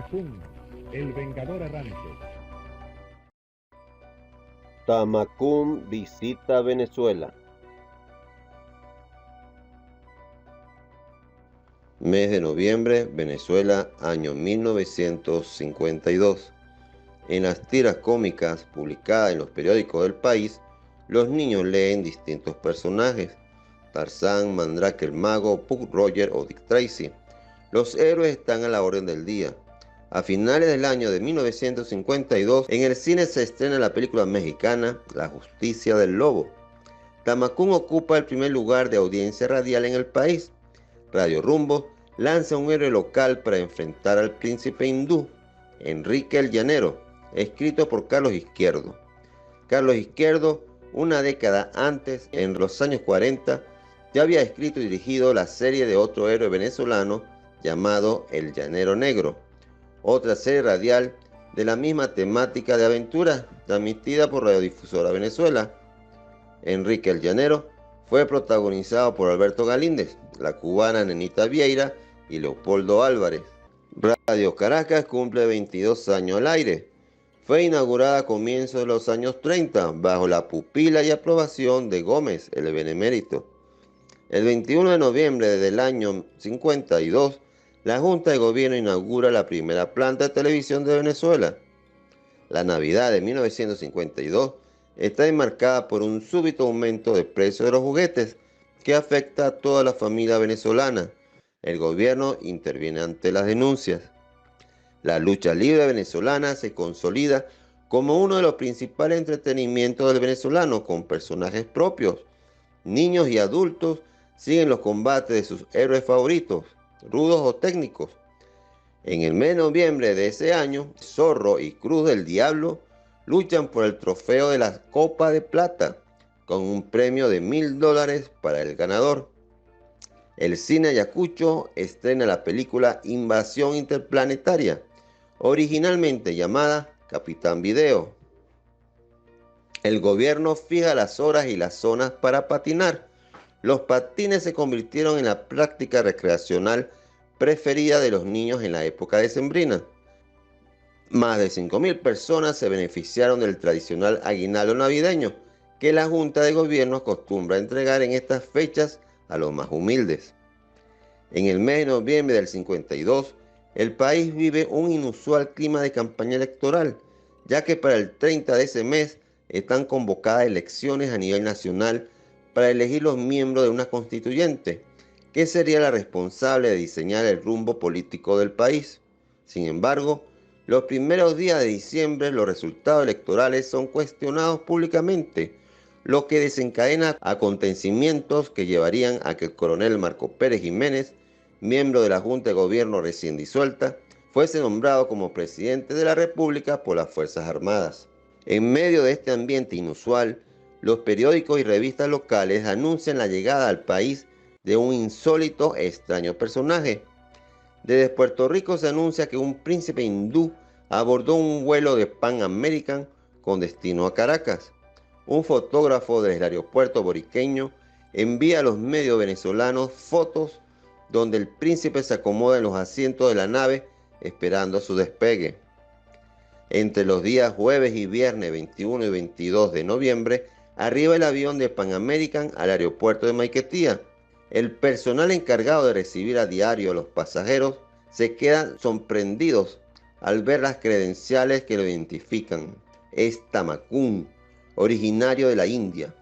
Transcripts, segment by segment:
Tamacún, el Vengador Errante. Tamacún visita Venezuela. Mes de noviembre, Venezuela, año 1952. En las tiras cómicas publicadas en los periódicos del país, los niños leen distintos personajes: Tarzán, Mandrake el Mago, Puck Roger o Dick Tracy. Los héroes están a la orden del día. A finales del año de 1952, en el cine se estrena la película mexicana La Justicia del Lobo. Tamacún ocupa el primer lugar de audiencia radial en el país. Radio Rumbo lanza un héroe local para enfrentar al príncipe hindú, Enrique el Llanero, escrito por Carlos Izquierdo. Carlos Izquierdo, una década antes, en los años 40, ya había escrito y dirigido la serie de otro héroe venezolano llamado El Llanero Negro, otra serie radial de la misma temática de aventura, transmitida por Radiodifusora Venezuela. Enrique el Llanero fue protagonizado por Alberto Galíndez, la cubana Nenita Vieira y Leopoldo Álvarez. Radio Caracas cumple 22 años al aire. Fue inaugurada a comienzos de los años 30 bajo la pupila y aprobación de Gómez, el benemérito. El 21 de noviembre del año 52, la Junta de Gobierno inaugura la primera planta de televisión de Venezuela. La Navidad de 1952 está enmarcada por un súbito aumento de precios de los juguetes que afecta a toda la familia venezolana. El gobierno interviene ante las denuncias. La lucha libre venezolana se consolida como uno de los principales entretenimientos del venezolano, con personajes propios. Niños y adultos siguen los combates de sus héroes favoritos, rudos o técnicos. En el mes de noviembre de ese año, Zorro y Cruz del Diablo luchan por el trofeo de la Copa de Plata, con un premio de $1000 para el ganador. El Cine Ayacucho estrena la película Invasión Interplanetaria, originalmente llamada Capitán Video. El gobierno fija las horas y las zonas para patinar. Los patines se convirtieron en la práctica recreacional preferida de los niños en la época decembrina. Más de 5.000 personas se beneficiaron del tradicional aguinaldo navideño que la Junta de Gobierno acostumbra a entregar en estas fechas a los más humildes. En el mes de noviembre del 52, el país vive un inusual clima de campaña electoral, ya que para el 30 de ese mes están convocadas elecciones a nivel nacional para elegir los miembros de una constituyente, que sería la responsable de diseñar el rumbo político del país. Sin embargo, los primeros días de diciembre los resultados electorales son cuestionados públicamente, lo que desencadena acontecimientos que llevarían a que el coronel Marco Pérez Jiménez, miembro de la Junta de Gobierno recién disuelta, fuese nombrado como presidente de la República por las Fuerzas Armadas. En medio de este ambiente inusual, los periódicos y revistas locales anuncian la llegada al país de un insólito e extraño personaje. Desde Puerto Rico se anuncia que un príncipe hindú abordó un vuelo de Pan American con destino a Caracas. Un fotógrafo del aeropuerto boriqueño envía a los medios venezolanos fotos donde el príncipe se acomoda en los asientos de la nave esperando su despegue. Entre los días jueves y viernes 21 y 22 de noviembre, arriba el avión de Pan American al aeropuerto de Maiquetía. El personal encargado de recibir a diario a los pasajeros se quedan sorprendidos al ver las credenciales que lo identifican. Es Tamacún, originario de la India.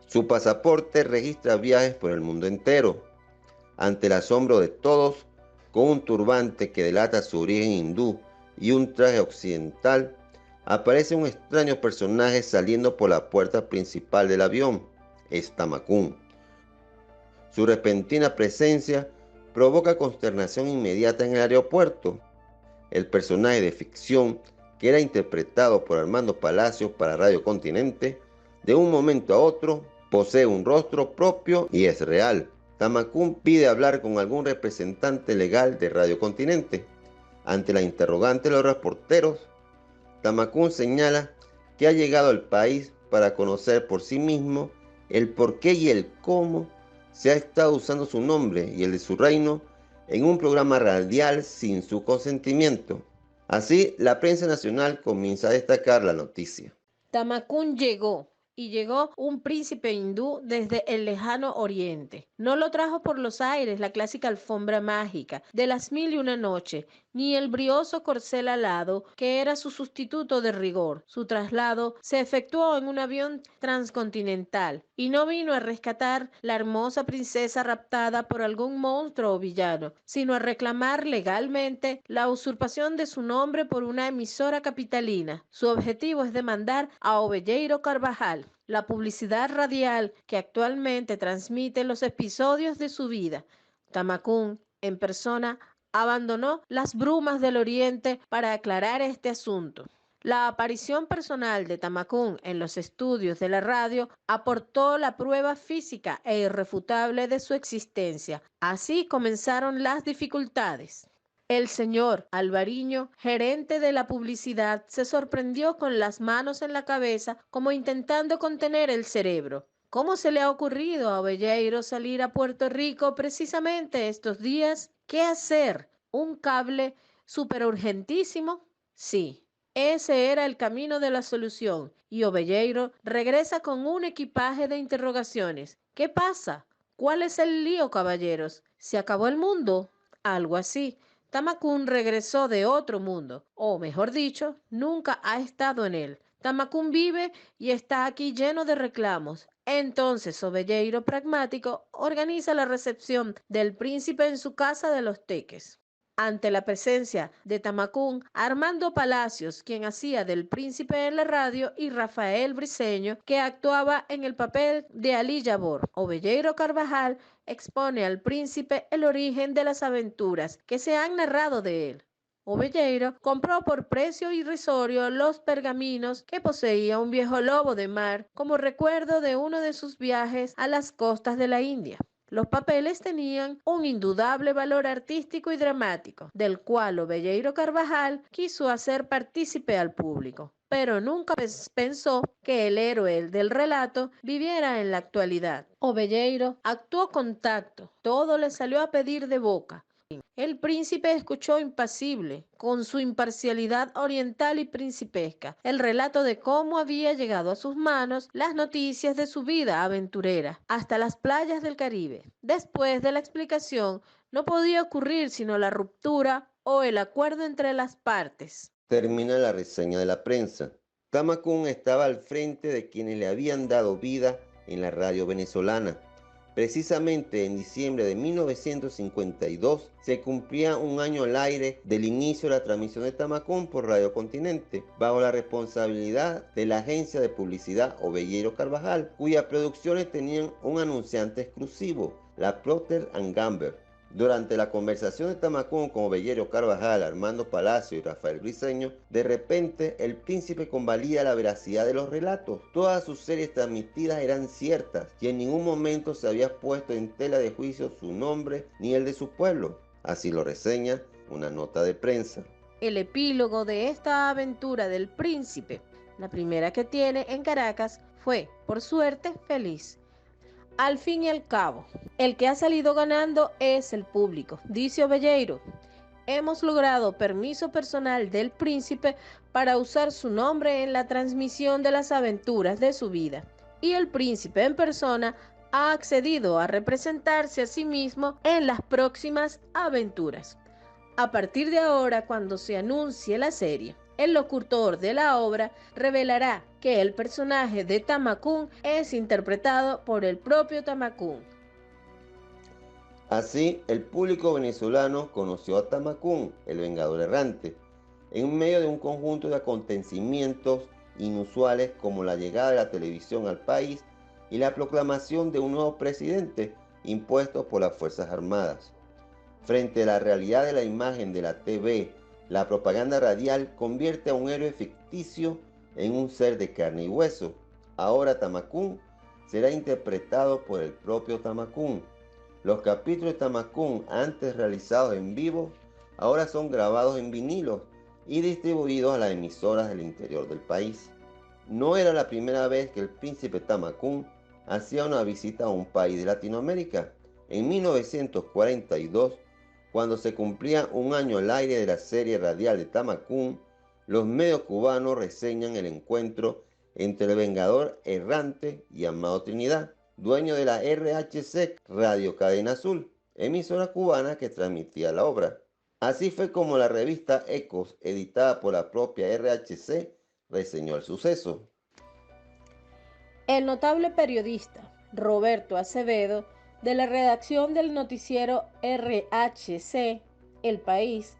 Su pasaporte registra viajes por el mundo entero. Ante el asombro de todos, con un turbante que delata su origen hindú y un traje occidental, aparece un extraño personaje saliendo por la puerta principal del avión. Es Tamacún. Su repentina presencia provoca consternación inmediata en el aeropuerto. El personaje de ficción, que era interpretado por Armando Palacios para Radio Continente, de un momento a otro posee un rostro propio y es real. Tamacún pide hablar con algún representante legal de Radio Continente. Ante la interrogante de los reporteros, Tamacún señala que ha llegado al país para conocer por sí mismo el por qué y el cómo se ha estado usando su nombre y el de su reino en un programa radial sin su consentimiento. Así, la prensa nacional comienza a destacar la noticia. Tamakún llegó, y llegó un príncipe hindú desde el lejano oriente. No lo trajo por los aires la clásica alfombra mágica de las 1001 noches, ni el brioso corcel alado que era su sustituto de rigor. Su traslado se efectuó en un avión transcontinental y no vino a rescatar la hermosa princesa raptada por algún monstruo o villano, sino a reclamar legalmente la usurpación de su nombre por una emisora capitalina. Su objetivo es demandar a Ovelleiro Carvajal la publicidad radial que actualmente transmite los episodios de su vida. Tamakún, en persona, abandonó las brumas del Oriente para aclarar este asunto. La aparición personal de Tamakún en los estudios de la radio aportó la prueba física e irrefutable de su existencia. Así comenzaron las dificultades. El señor Alvariño, gerente de la publicidad, se sorprendió con las manos en la cabeza como intentando contener el cerebro. ¿Cómo se le ha ocurrido a Ovelleiro salir a Puerto Rico precisamente estos días? ¿Qué hacer? ¿Un cable súper urgentísimo? Sí, ese era el camino de la solución y Ovelleiro regresa con un equipaje de interrogaciones. ¿Qué pasa? ¿Cuál es el lío, caballeros? ¿Se acabó el mundo? Algo así. Tamakún regresó de otro mundo, o mejor dicho, nunca ha estado en él. Tamakún vive y está aquí lleno de reclamos. Entonces, Ovelleiro pragmático organiza la recepción del príncipe en su casa de los Teques. Ante la presencia de Tamakún, Armando Palacios, quien hacía del príncipe en la radio, y Rafael Briceño, que actuaba en el papel de Ali Yabor. Ovelleiro Carvajal expone al príncipe el origen de las aventuras que se han narrado de él. Ovelleiro compró por precio irrisorio los pergaminos que poseía un viejo lobo de mar como recuerdo de uno de sus viajes a las costas de la India. Los papeles tenían un indudable valor artístico y dramático, del cual Ovelleiro Carvajal quiso hacer partícipe al público, pero nunca pensó que el héroe del relato viviera en la actualidad. Ovelleiro actuó con tacto, todo le salió a pedir de boca. El príncipe escuchó impasible, con su imparcialidad oriental y principesca, el relato de cómo había llegado a sus manos las noticias de su vida aventurera hasta las playas del Caribe. Después de la explicación, no podía ocurrir sino la ruptura o el acuerdo entre las partes. Termina la reseña de la prensa. Tamakún estaba al frente de quienes le habían dado vida en la radio venezolana. Precisamente en diciembre de 1952 se cumplía un año al aire del inicio de la transmisión de Tamakún por Radio Continente, bajo la responsabilidad de la agencia de publicidad Ovelleiro Carvajal, cuyas producciones tenían un anunciante exclusivo, la Procter & Gamble. Durante la conversación de Tamakún con Ovelleiro Carvajal, Armando Palacio y Rafael Briceño, de repente el príncipe convalida la veracidad de los relatos. Todas sus series transmitidas eran ciertas y en ningún momento se había puesto en tela de juicio su nombre ni el de su pueblo. Así lo reseña una nota de prensa. El epílogo de esta aventura del príncipe, la primera que tiene en Caracas, fue, por suerte, feliz. Al fin y al cabo, el que ha salido ganando es el público, dice Ovelleiro. Hemos logrado permiso personal del príncipe para usar su nombre en la transmisión de las aventuras de su vida. Y el príncipe en persona ha accedido a representarse a sí mismo en las próximas aventuras. A partir de ahora, cuando se anuncie la serie, el locutor de la obra revelará que el personaje de Tamakún es interpretado por el propio Tamakún. Así, el público venezolano conoció a Tamakún, el Vengador Errante, en medio de un conjunto de acontecimientos inusuales como la llegada de la televisión al país y la proclamación de un nuevo presidente impuesto por las Fuerzas Armadas. Frente a la realidad de la imagen de la TV, la propaganda radial convierte a un héroe ficticio en un ser de carne y hueso. Ahora Tamakún será interpretado por el propio Tamakún. Los capítulos de Tamakún, antes realizados en vivo, ahora son grabados en vinilos y distribuidos a las emisoras del interior del país. No era la primera vez que el príncipe Tamakún hacía una visita a un país de Latinoamérica. En 1942, Cuando se cumplía un año al aire de la serie radial de Tamacún, los medios cubanos reseñan el encuentro entre el Vengador Errante y Amado Trinidad, dueño de la RHC Radio Cadena Azul, emisora cubana que transmitía la obra. Así fue como la revista Ecos, editada por la propia RHC, reseñó el suceso. El notable periodista Roberto Acevedo, de la redacción del noticiero RHC, El País,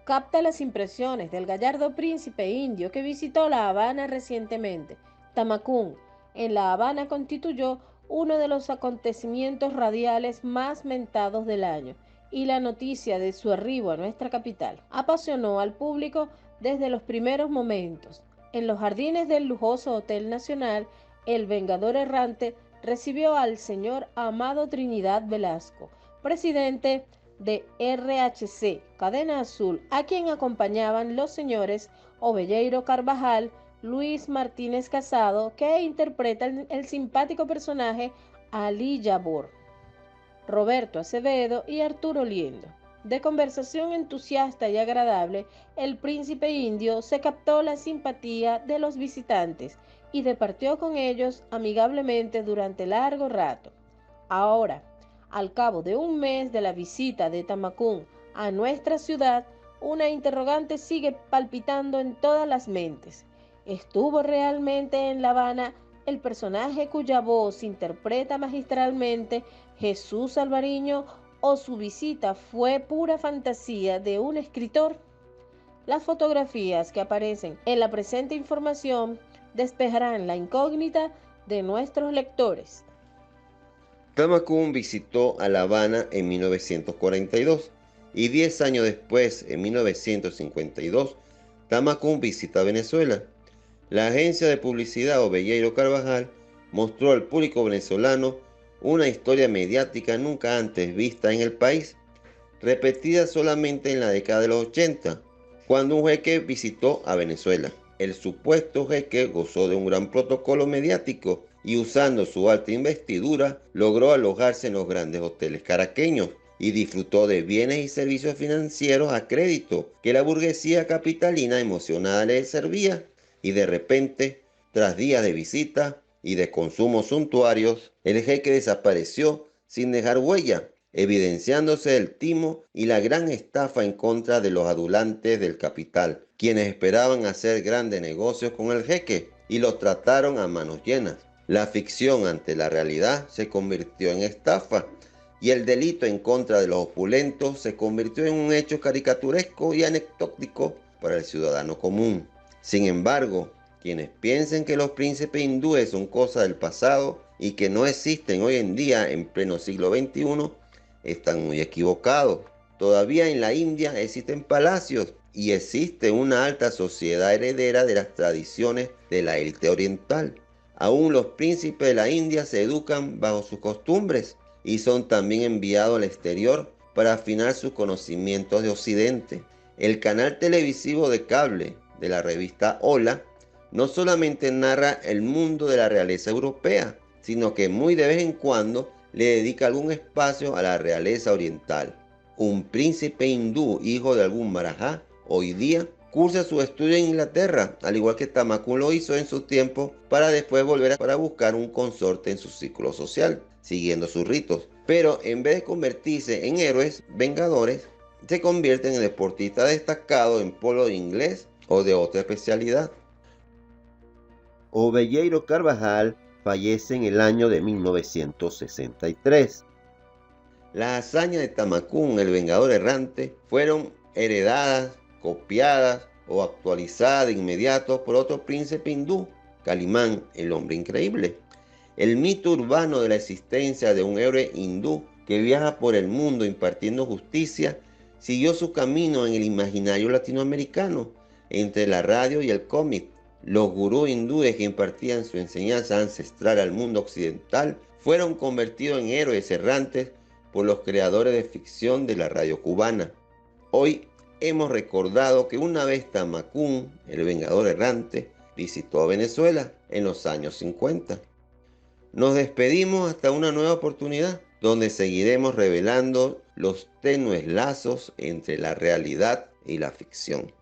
capta las impresiones del gallardo príncipe indio que visitó La Habana recientemente. Tamacún, en La Habana, constituyó uno de los acontecimientos radiales más mentados del año, y la noticia de su arribo a nuestra capital apasionó al público desde los primeros momentos. En los jardines del lujoso Hotel Nacional, el Vengador Errante recibió al señor Amado Trinidad Velasco, presidente de RHC Cadena Azul, a quien acompañaban los señores Obelleiro Carvajal, Luis Martínez Casado, que interpretan el simpático personaje Ali Yabor, Roberto Acevedo y Arturo Liendo. De conversación entusiasta y agradable, el príncipe indio se captó la simpatía de los visitantes y departió con ellos amigablemente durante largo rato. Ahora, al cabo de un mes de la visita de Tamacún a nuestra ciudad, una interrogante sigue palpitando en todas las mentes. ¿Estuvo realmente en La Habana el personaje cuya voz interpreta magistralmente Jesús Alvariño, o su visita fue pura fantasía de un escritor? Las fotografías que aparecen en la presente información despejarán la incógnita de nuestros lectores. Tamacún visitó a La Habana en 1942 y 10 años después, en 1952, Tamacún visita Venezuela. La agencia de publicidad Obelleiro Carvajal mostró al público venezolano una historia mediática nunca antes vista en el país, repetida solamente en la década de los 80, cuando un jeque visitó a Venezuela. El supuesto jeque gozó de un gran protocolo mediático y, usando su alta investidura, logró alojarse en los grandes hoteles caraqueños y disfrutó de bienes y servicios financieros a crédito que la burguesía capitalina emocionada le servía. Y de repente, tras días de visita y de consumos suntuarios, el jeque desapareció sin dejar huella, evidenciándose el timo y la gran estafa en contra de los adulantes del capital, quienes esperaban hacer grandes negocios con el jeque y lo trataron a manos llenas. La ficción ante la realidad se convirtió en estafa y el delito en contra de los opulentos se convirtió en un hecho caricaturesco y anecdótico para el ciudadano común. Sin embargo, quienes piensen que los príncipes hindúes son cosa del pasado y que no existen hoy en día en pleno siglo XXI, están muy equivocados. Todavía en la India existen palacios y existe una alta sociedad heredera de las tradiciones de la élite oriental. Aún los príncipes de la India se educan bajo sus costumbres y son también enviados al exterior para afinar sus conocimientos de Occidente. El canal televisivo de cable de la revista Hola no solamente narra el mundo de la realeza europea, sino que muy de vez en cuando le dedica algún espacio a la realeza oriental. Un príncipe hindú, hijo de algún marajá, hoy día cursa su estudio en Inglaterra, al igual que Tamacún lo hizo en su tiempo, para después volver para buscar un consorte en su círculo social, siguiendo sus ritos. Pero en vez de convertirse en héroes vengadores, se convierte en deportista destacado en polo inglés o de otra especialidad. Obelleiro Carvajal fallece en el año de 1963. Las hazañas de Tamacún, el Vengador Errante, fueron heredadas, copiadas o actualizadas de inmediato por otro príncipe hindú, Calimán, el hombre increíble. El mito urbano de la existencia de un héroe hindú que viaja por el mundo impartiendo justicia siguió su camino en el imaginario latinoamericano, entre la radio y el cómic. Los gurús hindúes que impartían su enseñanza ancestral al mundo occidental fueron convertidos en héroes errantes por los creadores de ficción de la radio cubana. Hoy hemos recordado que una vez Tamacún, el Vengador Errante, visitó a Venezuela en los años 50. Nos despedimos hasta una nueva oportunidad, donde seguiremos revelando los tenues lazos entre la realidad y la ficción.